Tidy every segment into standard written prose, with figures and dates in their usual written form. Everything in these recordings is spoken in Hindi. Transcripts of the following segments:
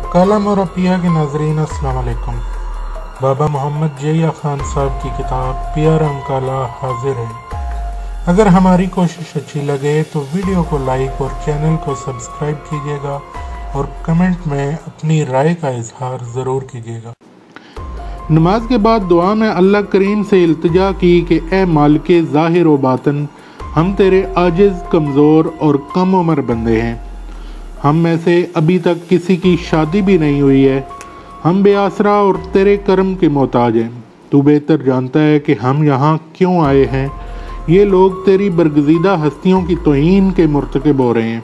कलम और अपिया के नाजरीन अस्सलाम वालेकुम। बाबा मोहम्मद जया खान साहब की किताब पिया रंग काला हाजिर है। अगर हमारी कोशिश अच्छी लगे तो वीडियो को लाइक और चैनल को सब्सक्राइब कीजिएगा और कमेंट में अपनी राय का इजहार ज़रूर कीजिएगा। नमाज के बाद दुआ में अल्लाह करीम से इल्तिजा की कि ए मालिके ज़ाहिर व बातन, हम तेरे आजिज़, कमज़ोर और कम उम्र बंदे हैं। हम में से अभी तक किसी की शादी भी नहीं हुई है। हम बेआसरा और तेरे करम के मोहताज हैं। तू बेहतर जानता है कि हम यहाँ क्यों आए हैं। ये लोग तेरी बरगज़ीदा हस्तियों की तौहीन के मुर्तकिब हो रहे हैं।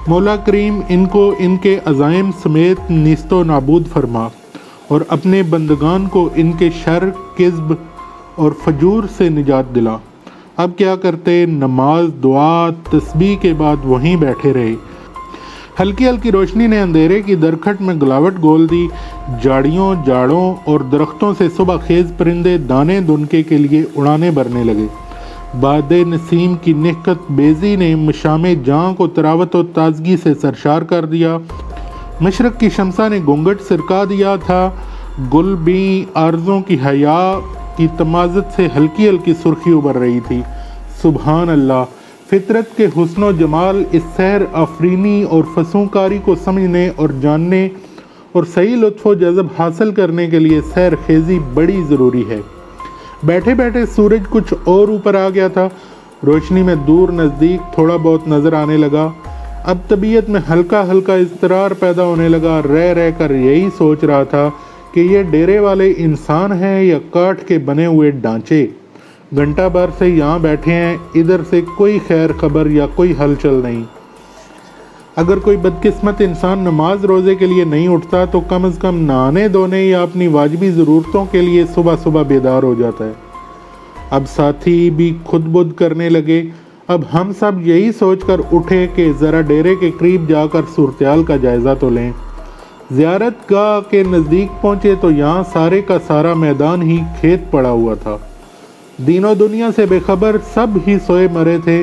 मौला करीम इनको इनके अज़ाइम समेत निस्तो नाबूद फरमा और अपने बंदगान को इनके शर, किज़्ब और फजूर से निजात दिला। अब क्या करते, नमाज, दुआ, तस्बीह के बाद वहीं बैठे रहे। हल्की हल्की रोशनी ने अंधेरे की दरखट में गिलावट घोल दी। झाड़ियों, जाड़ों और दरख्तों से सुबह खेज परिंदे दाने दुनके के लिए उड़ाने भरने लगे। बादे नसीम की निकत बेजी ने मशामे जाँ को तरावत और ताजगी से सरशार कर दिया। मशरक़ की शमसा ने घूंघट सिरका दिया था। गुल भी आर्ज़ों की हया की तमाज़त से हल्की हल्की सुर्खी उभर रही थी। सुबहान अल्लाह, फितरत के हुस्न व जमाल, इस सहर आफरीनी और फसूंकारी को समझने और जानने और सही लुत्फ़ व जज़ब हासिल करने के लिए सैर खेज़ी बड़ी ज़रूरी है। बैठे बैठे सूरज कुछ और ऊपर आ गया था। रोशनी में दूर नज़दीक थोड़ा बहुत नज़र आने लगा। अब तबीयत में हल्का हल्का इज़्तिरार पैदा होने लगा। रह रह कर यही सोच रहा था कि ये डेरे वाले इंसान हैं या काठ के बने हुए ढांचे। घंटा भर से यहाँ बैठे हैं, इधर से कोई खैर खबर या कोई हलचल नहीं। अगर कोई बदकिस्मत इंसान नमाज रोज़े के लिए नहीं उठता तो कम से कम नहाने धोने या अपनी वाजिबी ज़रूरतों के लिए सुबह सुबह बेदार हो जाता है। अब साथी भी खुद बुद करने लगे। अब हम सब यही सोचकर उठे कि ज़रा डेरे के करीब जाकर सूरत-ए-हाल का जायज़ा तो लें। ज़ियारत गाह के नज़दीक पहुँचे तो यहाँ सारे का सारा मैदान ही खेत पड़ा हुआ था। दीनों दुनिया से बेखबर सब ही सोए मरे थे।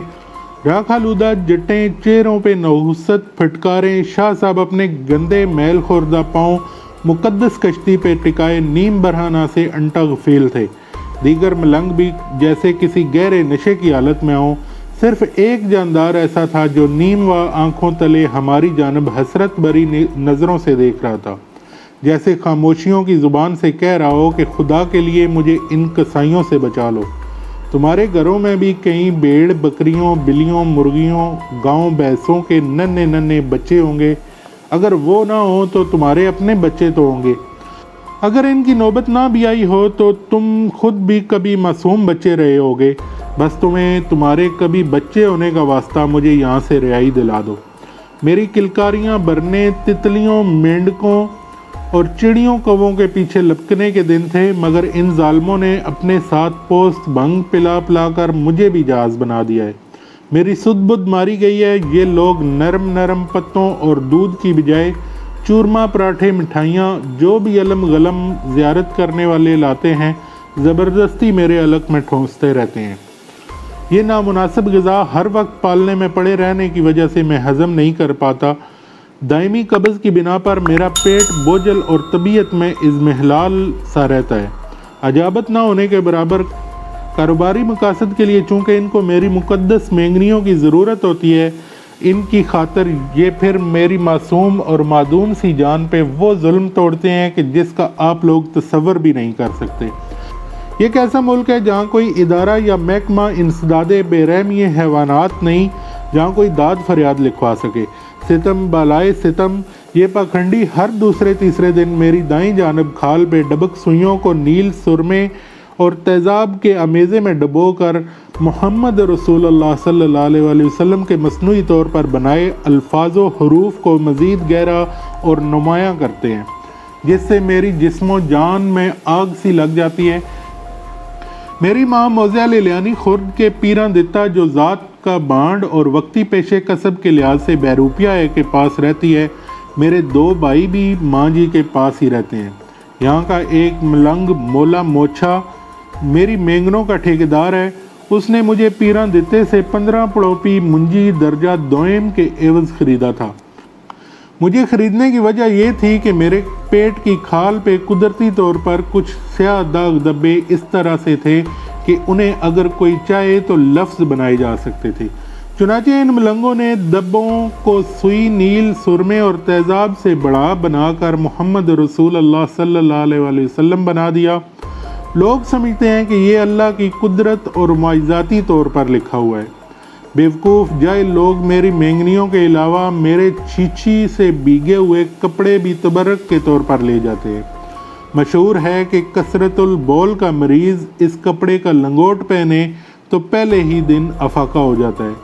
राख आलूदा जटें, चेहरों पे नहुसत फटकारें, शाह साहब अपने गंदे मैल खुर्दा पाँव मुकद्दस कश्ती पे टिकाए नीम बरहाना से अंटा गफील थे। दीगर मलंग भी जैसे किसी गहरे नशे की हालत में हों। सिर्फ एक जानदार ऐसा था जो नीम व आँखों तले हमारी जानब हसरत भरी नज़रों से देख रहा था, जैसे खामोशियों की ज़ुबान से कह रहा हो कि खुदा के लिए मुझे इन कसाइयों से बचा लो। तुम्हारे घरों में भी कई भेड़, बकरियों, बिल्लियों, मुर्गियों, गांव भैंसों के नन्हे नन्हे बच्चे होंगे। अगर वो ना हो तो तुम्हारे अपने बच्चे तो होंगे। अगर इनकी नौबत ना भी आई हो तो तुम खुद भी कभी मासूम बच्चे रहे होगे। बस तुम्हें तुम्हारे कभी बच्चे होने का वास्ता मुझे यहाँ से रिहाई दिला दो। मेरी किलकारियाँ बरने, तितलियों, मेंढकों और चिड़ियों कौवों के पीछे लपकने के दिन थे, मगर इन जालमों ने अपने साथ पोस्त भंग पिला पिला कर मुझे भी जहाज़ बना दिया है। मेरी सुध बुध मारी गई है। ये लोग नरम नरम पत्तों और दूध की बजाय चूरमा, पराठे, मिठाइयाँ जो भी अलम गलम ज़ियारत करने वाले लाते हैं, ज़बरदस्ती मेरे अलग में ठोंसते रहते हैं। ये नामुनासिब ग़िज़ा हर वक्त पालने में पड़े रहने की वजह से मैं हज़म नहीं कर पाता। दायमी कब्ज़ की बिना पर मेरा पेट बोझल और तबीयत में इज़्मिहलाल सा रहता है। अजाबत ना होने के बराबर। कारोबारी मकासद के लिए चूँकि इनको मेरी मुक़द्दस मेंगनियों की ज़रूरत होती है, इनकी खातर ये फिर मेरी मासूम और मादूम सी जान पे वो जुल्म तोड़ते हैं कि जिसका आप लोग तसव्वुर भी नहीं कर सकते। ये कैसा मुल्क है जहाँ कोई इदारा या महकमा इंसदादे बेरहमी हैवानात नहीं, जहाँ कोई दाद फरियाद लिखवा सके। सितम बालाए सितम, ये पाखंडी हर दूसरे तीसरे दिन मेरी दाईं जानब खाल पे डबक सुइयों को नील, सुरमे और तेज़ाब के अमेज़े में डबो कर मोहम्मद रसूलुल्लाह सल्लल्लाहु अलैहि वसल्लम के मसनूई तौर पर बनाए अल्फाज़ो हरूफ को मज़ीद गहरा और नुमायाँ करते हैं, जिससे मेरी जिस्मो जान में आग सी लग जाती है। मेरी माँ मौज़ा लिलियानी खुर्द के पीरा दिता, जो ज़ात का बांड और वक्ती पेशे कसब के लिहाज से बैरूपिया के पास रहती है। मेरे दो भाई भी माँ जी के पास ही रहते हैं। यहाँ का एक मलंग मोला मोछा मेरी मेंगनों का ठेकेदार है। उसने मुझे पीरा दिते से 15 पड़ोपी मुंजी दर्जा दोयम के एवज़ ख़रीदा था। मुझे ख़रीदने की वजह यह थी कि मेरे पेट की खाल पे कुदरती तौर पर कुछ स्याह दाग धब्बे इस तरह से थे कि उन्हें अगर कोई चाहे तो लफ्ज़ बनाए जा सकते थे। चुनाचे इन मलंगों ने धब्बों को सुई, नील, सुरमे और तेज़ाब से बड़ा बनाकर मोहम्मद रसूल अल्लाह सल्लल्लाहु अलैहि वसल्लम बना दिया। लोग समझते हैं कि ये अल्लाह की कुदरत और मुआजिज़ाती तौर पर लिखा हुआ है। बेवकूफ़ जाहिल लोग मेरी मेंगनियों के अलावा मेरे छीछी से भीगे हुए कपड़े भी तबर्रक के तौर पर ले जाते हैं। मशहूर है कि कसरतुल बौल का मरीज़ इस कपड़े का लंगोट पहने तो पहले ही दिन अफाका हो जाता है।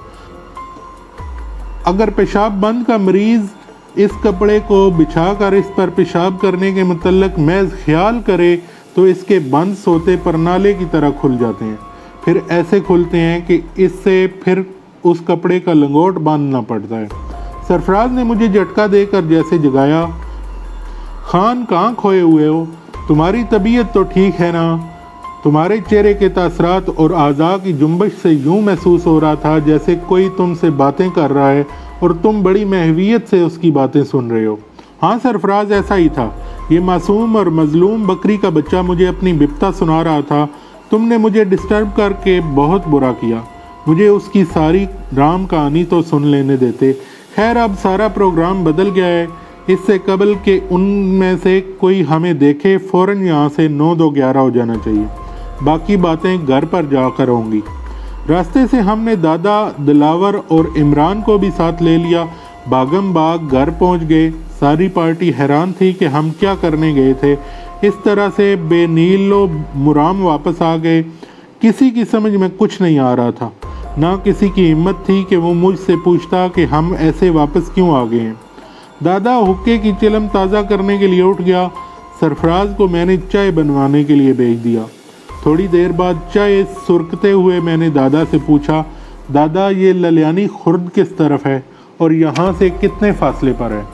अगर पेशाब बंद का मरीज़ इस कपड़े को बिछाकर इस पर पेशाब करने के मुतल्लिक महज ख्याल करे तो इसके बंद सोते परनाले की तरह खुल जाते हैं, फिर ऐसे खुलते हैं कि इससे फिर उस कपड़े का लंगोट बांधना पड़ता है। सरफराज ने मुझे झटका देकर जैसे जगाया, खान कहाँ खोए हुए हो? तुम्हारी तबीयत तो ठीक है ना? तुम्हारे चेहरे के तासरात और आज़ा की जुम्बश से यूँ महसूस हो रहा था जैसे कोई तुमसे बातें कर रहा है और तुम बड़ी महवियत से उसकी बातें सुन रहे हो। हाँ सरफराज, ऐसा ही था। ये मासूम और मजलूम बकरी का बच्चा मुझे अपनी बिपता सुना रहा था। तुमने मुझे डिस्टर्ब करके बहुत बुरा किया। मुझे उसकी सारी राम कहानी तो सुन लेने देते। खैर, अब सारा प्रोग्राम बदल गया है। इससे कबल के उनमें से कोई हमें देखे फ़ौरन यहाँ से 9-2-11 हो जाना चाहिए। बाकी बातें घर पर जाकर होंगी। रास्ते से हमने दादा, दिलावर और इमरान को भी साथ ले लिया। भागम भाग घर पहुँच गए। सारी पार्टी हैरान थी कि हम क्या करने गए थे। इस तरह से बेनीलो मुराम वापस आ गए। किसी की समझ में कुछ नहीं आ रहा था। ना किसी की हिम्मत थी कि वो मुझसे पूछता कि हम ऐसे वापस क्यों आ गए हैं। दादा हुक्के की चिलम ताज़ा करने के लिए उठ गया। सरफराज को मैंने चाय बनवाने के लिए भेज दिया। थोड़ी देर बाद चाय सुरकते हुए मैंने दादा से पूछा, दादा ये ललियानी खुर्द किस तरफ है और यहाँ से कितने फासले पर है?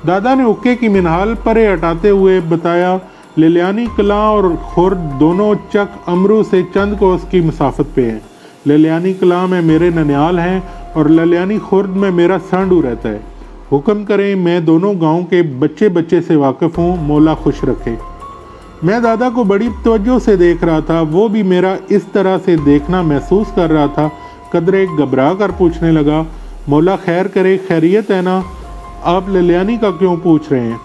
दादा ने हुक्के की मिनहाल परे हटाते हुए बताया, ललियानी कलां और खुर्द दोनों चक अमरू से चंद कोस की मुसाफत पे हैं। ललियानी कलां में मेरे ननियाल हैं और ललियानी खुर्द में मेरा सांडू रहता है। हुक्म करें, मैं दोनों गांव के बच्चे बच्चे से वाकिफ़ हूँ, मौला खुश रखे। मैं दादा को बड़ी तवज्जो से देख रहा था। वो भी मेरा इस तरह से देखना महसूस कर रहा था। कदरे घबरा कर पूछने लगा, मौला खैर करे, खैरियत है ना? आप ललियानी का क्यों पूछ रहे हैं?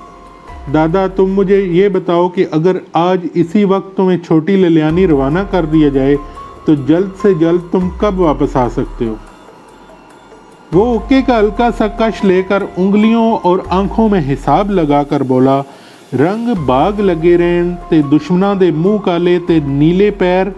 दादा, तुम मुझे ये बताओ कि अगर आज इसी वक्त तुम्हें छोटी ललियानी रवाना कर दिया जाए तो जल्द से जल्द तुम कब वापस आ सकते हो? वो हुक्के का हल्का सा कश लेकर उंगलियों और आंखों में हिसाब लगाकर बोला, रंग बाग लगे रहन ते दुश्मना दे मुंह काले ते नीले पैर।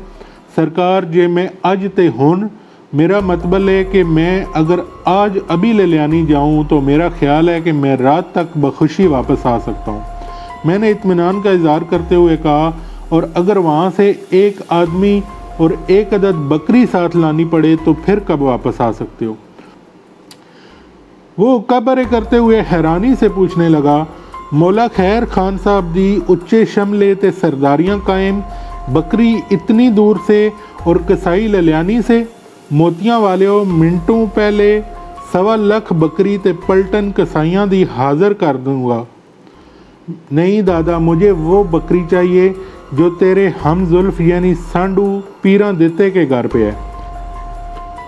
सरकार, जे मैं अज ते हुन, मेरा मतलब है कि मैं अगर आज अभी ललियानी जाऊं तो मेरा ख्याल है कि मैं रात तक बखुशी वापस आ सकता हूं। मैंने इत्मीनान का इजहार करते हुए कहा, और अगर वहां से एक आदमी और एक अदद बकरी साथ लानी पड़े तो फिर कब वापस आ सकते हो? वो कब्र करते हुए हैरानी से पूछने लगा, मौला खैर खान साहब दी उच्चे शमले ते सरदारियां कायम, बकरी इतनी दूर से और कसाई ललियानी से। मोतियां वाले मिनटों पहले 1.25 लाख बकरी ते पलटन कसाइयां दी हाजिर कर दूंगा। नहीं दादा, मुझे वो बकरी चाहिए जो तेरे हम जुल्फ यानी सांडू पीरा देते के घर पे है।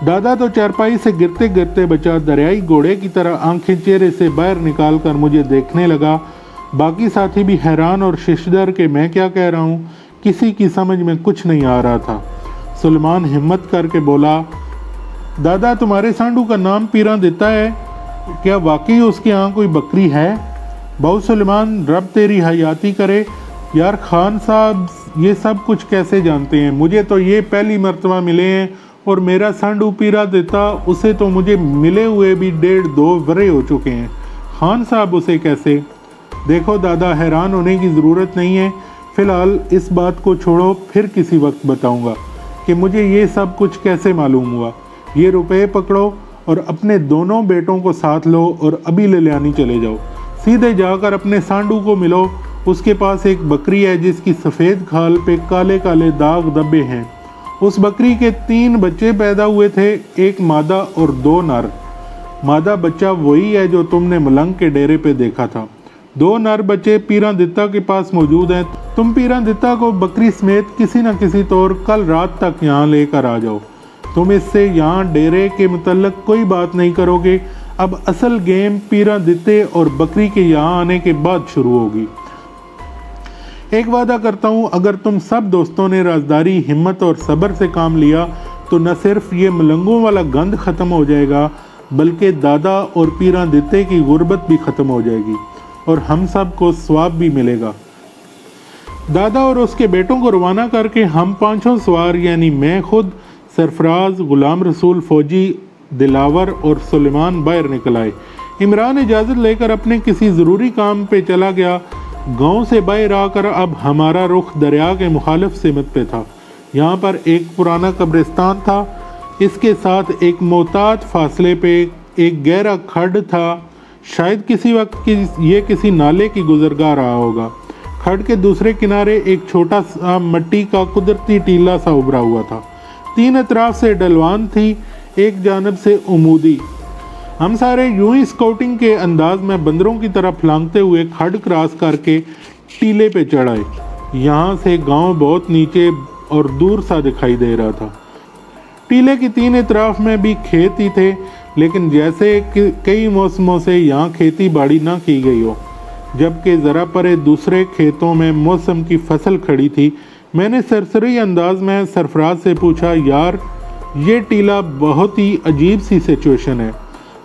दादा तो चारपाई से गिरते गिरते बचा दरियाई घोड़े की तरह आंखें चेहरे से बाहर निकाल कर मुझे देखने लगा। बाकी साथी भी हैरान और शिशदर के मैं क्या कह रहा हूँ। किसी की समझ में कुछ नहीं आ रहा था। सुलेमान हिम्मत करके बोला, दादा तुम्हारे सांडू का नाम पीरा देता है, क्या वाकई उसके यहाँ कोई बकरी है? बहु सुलेमान, रब तेरी हयाती करे। यार खान साहब ये सब कुछ कैसे जानते हैं? मुझे तो ये पहली मर्तबा मिले हैं और मेरा सांडू पीरा देता, उसे तो मुझे मिले हुए भी 1.5-2 वरे हो चुके हैं। खान साहब उसे कैसे? देखो दादा, हैरान होने की ज़रूरत नहीं है। फ़िलहाल इस बात को छोड़ो, फिर किसी वक्त बताऊंगा कि मुझे ये सब कुछ कैसे मालूम हुआ। ये रुपए पकड़ो और अपने दोनों बेटों को साथ लो और अभी ललियानी चले जाओ। सीधे जाकर अपने सांडू को मिलो। उसके पास एक बकरी है जिसकी सफ़ेद खाल पे काले काले दाग धब्बे हैं। उस बकरी के 3 बच्चे पैदा हुए थे, एक मादा और 2 नर। मादा बच्चा वही है जो तुमने मलंग के डेरे पे देखा था। 2 नर बच्चे पीरा दित्ता के पास मौजूद हैं। तुम पीरा दित्ता को बकरी समेत किसी न किसी तौर कल रात तक यहाँ लेकर आ जाओ। तुम इससे यहाँ डेरे के मुतल्लक कोई बात नहीं करोगे। अब असल गेम पीरा दित्ते और बकरी के यहाँ आने के बाद शुरू होगी। एक वादा करता हूँ, अगर तुम सब दोस्तों ने राजदारी, हिम्मत और सब्र से काम लिया तो न सिर्फ ये मलंगों वाला गंद ख़त्म हो जाएगा, बल्कि दादा और पीरा दित्ते की गुर्बत भी ख़त्म हो जाएगी और हम सब को स्वाब भी मिलेगा। दादा और उसके बेटों को रवाना करके हम 5 सवार यानी मैं खुद, सरफराज, गुलाम रसूल, फौजी, दिलावर और सुलेमान बाहर निकल आए। इमरान इजाज़त लेकर अपने किसी ज़रूरी काम पे चला गया। गांव से बाहर आकर अब हमारा रुख दरिया के मुखालिफ सिमत पे था। यहाँ पर एक पुराना कब्रिस्तान था। इसके साथ एक मोहतात फासले पे एक गहरा खड्ड था। शायद किसी वक्त ये किसी नाले की गुजरगाह रहा होगा। खड्ड के दूसरे किनारे एक छोटा सा मिट्टी का कुदरती टीला सा उभरा हुआ था। 3 अतराफ से ढलवान थी, एक जानब से उमूदी। हम सारे यूं ही स्काउटिंग के अंदाज में बंदरों की तरह फलांगते हुए खड्ड क्रॉस करके टीले पे चढ़ आए। यहाँ से गांव बहुत नीचे और दूर सा दिखाई दे रहा था। टीले की 3 अतराफ में भी खेत ही थे, लेकिन जैसे कई मौसमों से यहाँ खेती बाड़ी ना की गई हो। जबकि ज़रा परे दूसरे खेतों में मौसम की फसल खड़ी थी। मैंने सरसरी अंदाज में सरफराज से पूछा, यार ये टीला बहुत ही अजीब सी सिचुएशन है।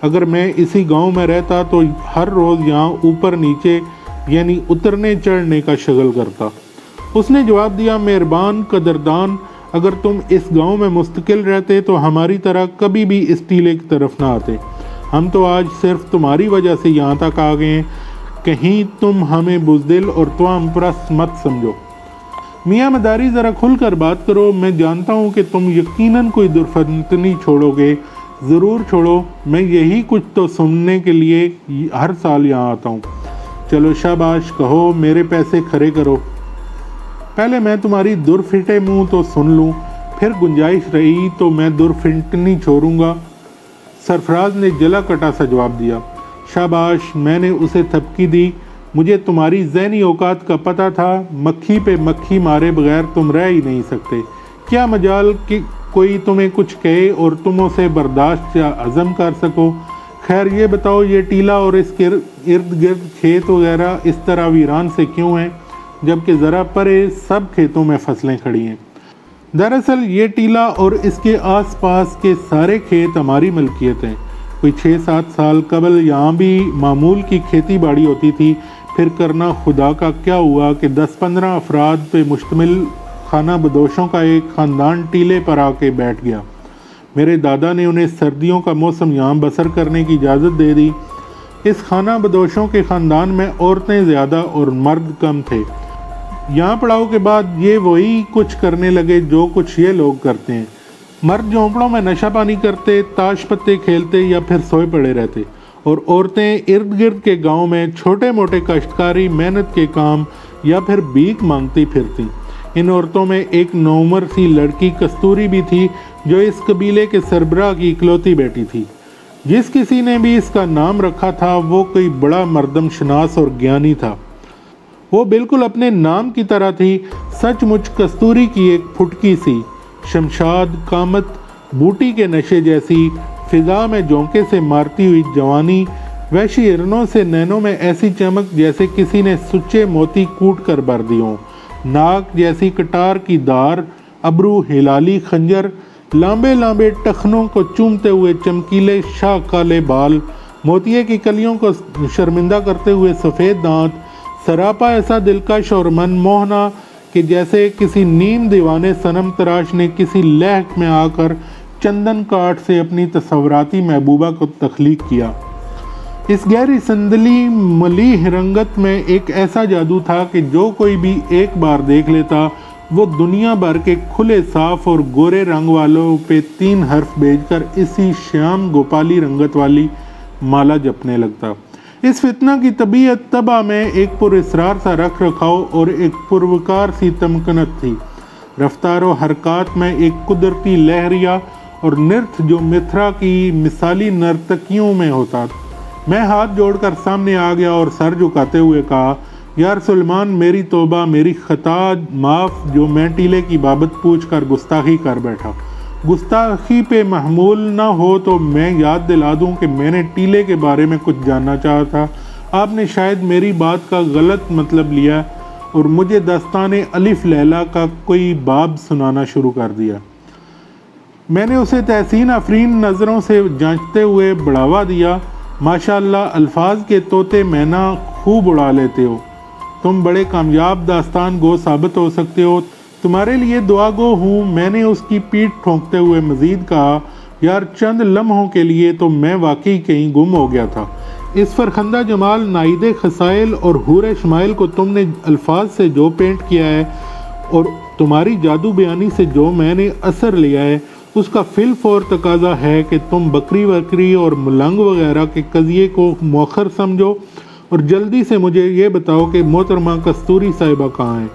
अगर मैं इसी गांव में रहता तो हर रोज़ यहाँ ऊपर नीचे यानी उतरने चढ़ने का शगल करता। उसने जवाब दिया, मेहरबान कदरदान, अगर तुम इस गांव में मुस्तकिल रहते तो हमारी तरह कभी भी इस टीले की तरफ ना आते। हम तो आज सिर्फ तुम्हारी वजह से यहाँ तक आ गए हैं। कहीं तुम हमें बुज़दिल और त्वाम परस्त मत समझो। मियाँ मदारी ज़रा खुलकर बात करो। मैं जानता हूँ कि तुम यकीनन कोई दुर्फतनी छोड़ोगे, ज़रूर छोड़ो। मैं यही कुछ तो सुनने के लिए हर साल यहाँ आता हूँ। चलो शाबाश, कहो, मेरे पैसे खरे करो। पहले मैं तुम्हारी दुर्फिटे मुँह तो सुन लूँ, फिर गुंजाइश रही तो मैं दुर्फिटनी छोड़ूंगा। सरफराज ने जला कटा सा जवाब दिया। शाबाश, मैंने उसे थपकी दी। मुझे तुम्हारी ज़हनी औकात का पता था। मक्खी पे मक्खी मारे बगैर तुम रह ही नहीं सकते। क्या मजाल कि कोई तुम्हें कुछ कहे और तुम उसे बर्दाश्त या हज़म कर सको। खैर ये बताओ, ये टीला और इसके इर्द गिर्द खेत वगैरह इस तरह वीरान से क्यों हैं, जबकि ज़रा परे सब खेतों में फसलें खड़ी हैं। दरअसल ये टीला और इसके आसपास के सारे खेत हमारी मलकियत हैं। कोई 6-7 साल कबल यहाँ भी मामूल की खेती बाड़ी होती थी। फिर करना खुदा का क्या हुआ कि 10-15 अफराद पे मुश्तमिल खाना बदोशों का एक ख़ानदान टीले पर आके बैठ गया। मेरे दादा ने उन्हें सर्दियों का मौसम यहाँ बसर करने की इजाज़त दे दी। इस खाना बदोशों के ख़ानदान में औरतें ज़्यादा और मर्द कम थे। यहाँ पड़ाव के बाद ये वही कुछ करने लगे जो कुछ ये लोग करते हैं। मर्द झोंपड़ों में नशा पानी करते, ताश पत्ते खेलते या फिर सोए पड़े रहते, और औरतें इर्द गिर्द के गांव में छोटे मोटे काश्तकारी मेहनत के काम या फिर भीख मांगती फिरती। इन औरतों में एक नौमर सी लड़की कस्तूरी भी थी, जो इस कबीले के सरबराह की इकलौती बेटी थी। जिस किसी ने भी इसका नाम रखा था वो कोई बड़ा मर्दम शनास और ज्ञानी था। वो बिल्कुल अपने नाम की तरह थी, सचमुच कस्तूरी की एक फुटकी सी, शमशाद कामत बूटी के नशे जैसी, फिजा में झोंके से मारती हुई जवानी, वैशी हिरनों से नैनों में ऐसी चमक जैसे किसी ने सुच्चे मोती कूट कर भर दी हों, नाक जैसी कटार की दार, अबरू हिलाली खंजर, लांबे लांबे टखनों को चूमते हुए चमकीले शाह काले बाल, मोतिये की कलियों को शर्मिंदा करते हुए सफ़ेद दांत, सरापा ऐसा दिलकश और मनमोहना कि जैसे किसी नीम दीवाने सनम तराश ने किसी लहक में आकर चंदन काठ से अपनी तस्वराती महबूबा को तख्लीक किया। इस गहरी संदली मलीह रंगत में एक ऐसा जादू था कि जो कोई भी एक बार देख लेता वो दुनिया भर के खुले साफ और गोरे रंग वालों पे 3 हर्फ भेजकर इसी श्याम गोपाली रंगत वाली माला जपने लगता। इस फितना की तबीयत तबा में एक पुरअसरार सा रख रखाव और एक पुरवकार सी तमकनत थी। रफ्तार व हरकत में एक कुदरती लहरिया और नृत्य जो मिथ्रा की मिसाली नर्तकियों में होता। मैं हाथ जोड़कर सामने आ गया और सर झुकाते हुए कहा, यार सुलेमान, मेरी तौबा, मेरी खता माफ़ जो मैं टीले की बाबत पूछकर गुस्ताखी कर बैठा। गुस्ताखी पे महमूल ना हो तो मैं याद दिला दूं कि मैंने टीले के बारे में कुछ जानना चाहा था। आपने शायद मेरी बात का गलत मतलब लिया और मुझे दास्तान अलिफ लैला का कोई बाब सुनाना शुरू कर दिया। मैंने उसे तहसीन अफरीन नज़रों से जांचते हुए बढ़ावा दिया। माशाअल्लाह, अल्फाज के तोते मैना खूब उड़ा लेते हो। तुम बड़े कामयाब दास्तान गो साबित हो सकते हो। तुम्हारे लिए दुआ गो हूँ। मैंने उसकी पीठ ठोंकते हुए मजीद कहा, यार चंद लम्हों के लिए तो मैं वाकई कहीं गुम हो गया था। इस फरखंदा जमाल, नाइदे खसाइल और हूर शमाइल को तुमने अल्फाज से जो पेंट किया है और तुम्हारी जादू बयानी से जो मैंने असर लिया है, उसका फिलफौर तकाजा है कि तुम बकरी वकरी और मलंग वगैरह के कज़िये को मौखर समझो और जल्दी से मुझे ये बताओ कि मोहतरमा कस्तूरी साहिबा कहाँ हैं।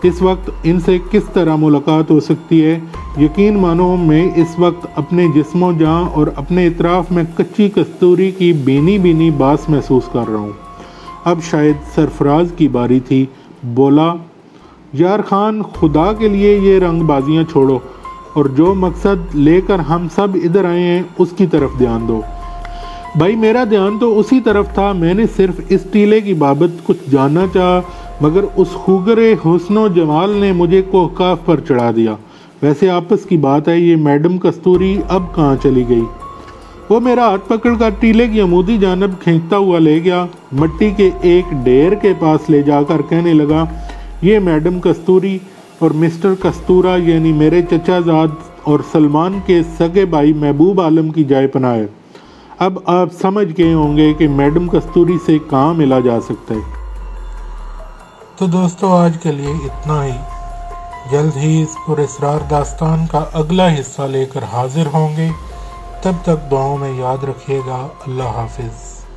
इस वक्त इनसे किस तरह मुलाकात हो सकती है। यकीन मानो, मैं इस वक्त अपने जिस्मों जान और अपने इतराफ़ में कच्ची कस्तूरी की बीनी बीनी बास महसूस कर रहा हूँ। अब शायद सरफराज की बारी थी। बोला, यार खान, खुदा के लिए ये रंगबाजियाँ छोड़ो और जो मकसद लेकर हम सब इधर आए हैं उसकी तरफ ध्यान दो। भाई, मेरा ध्यान तो उसी तरफ था। मैंने सिर्फ इस टीले की बाबत कुछ जानना चाहा, मगर उस खुगरे हुस्नो जमाल ने मुझे कोहकाफ पर चढ़ा दिया। वैसे आपस की बात है, ये मैडम कस्तूरी अब कहाँ चली गई? वो मेरा हाथ पकड़कर टीले की अमूदी जानब खींचता हुआ ले गया। मट्टी के एक ढेर के पास ले जाकर कहने लगा, ये मैडम कस्तूरी और मिस्टर कस्तूरा यानी मेरे चचाजाद और सलमान के सगे भाई महबूब आलम की जाए पनाह है। अब आप समझ गए होंगे कि मैडम कस्तूरी से कहाँ मिला जा सकता है। तो दोस्तों, आज के लिए इतना ही। जल्द ही इस पुरस्रार दास्तान का अगला हिस्सा लेकर हाजिर होंगे। तब तक दुआओं में याद रखिएगा। अल्लाह हाफिज़।